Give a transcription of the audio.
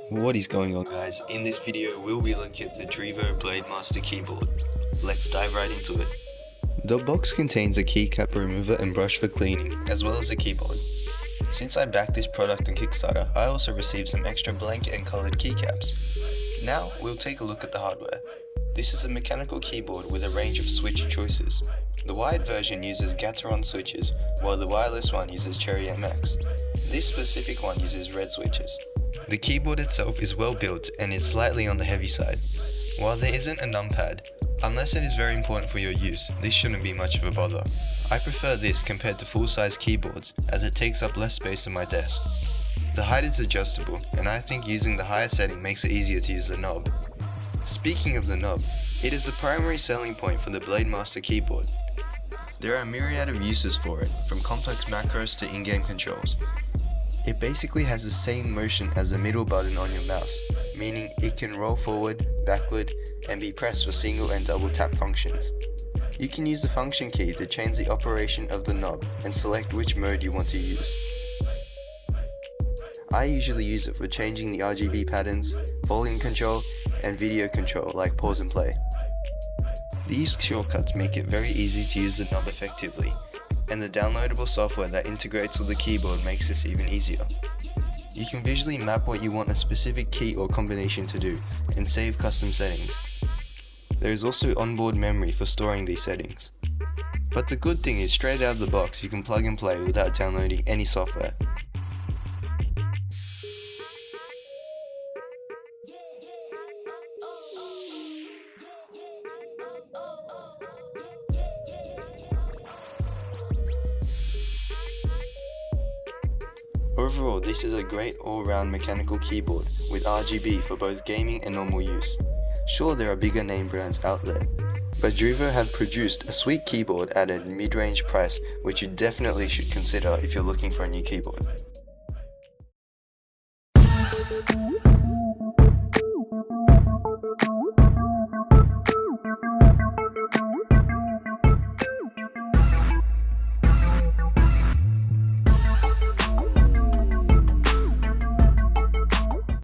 What is going on, guys? In this video we'll be looking at the DREVO Blademaster keyboard. Let's dive right into it. The box contains a keycap remover and brush for cleaning, as well as a keyboard. Since I backed this product on Kickstarter, I also received some extra blank and coloured keycaps. Now we'll take a look at the hardware. This is a mechanical keyboard with a range of switch choices. The wired version uses Gateron switches, while the wireless one uses Cherry MX. This specific one uses red switches. The keyboard itself is well built and is slightly on the heavy side. While there isn't a numpad, unless it is very important for your use, this shouldn't be much of a bother. I prefer this compared to full-size keyboards as it takes up less space on my desk. The height is adjustable, and I think using the higher setting makes it easier to use the knob. Speaking of the knob, it is a primary selling point for the Blademaster keyboard. There are a myriad of uses for it, from complex macros to in-game controls. It basically has the same motion as the middle button on your mouse, meaning it can roll forward, backward, and be pressed for single and double tap functions. You can use the function key to change the operation of the knob and select which mode you want to use. I usually use it for changing the RGB patterns, volume control, and video control like pause and play. These shortcuts make it very easy to use the knob effectively, and the downloadable software that integrates with the keyboard makes this even easier. You can visually map what you want a specific key or combination to do, and save custom settings. There is also onboard memory for storing these settings. But the good thing is, straight out of the box you can plug and play without downloading any software. Overall, this is a great all-round mechanical keyboard with RGB for both gaming and normal use. Sure, there are bigger name brands out there, but DREVO have produced a sweet keyboard at a mid-range price which you definitely should consider if you're looking for a new keyboard.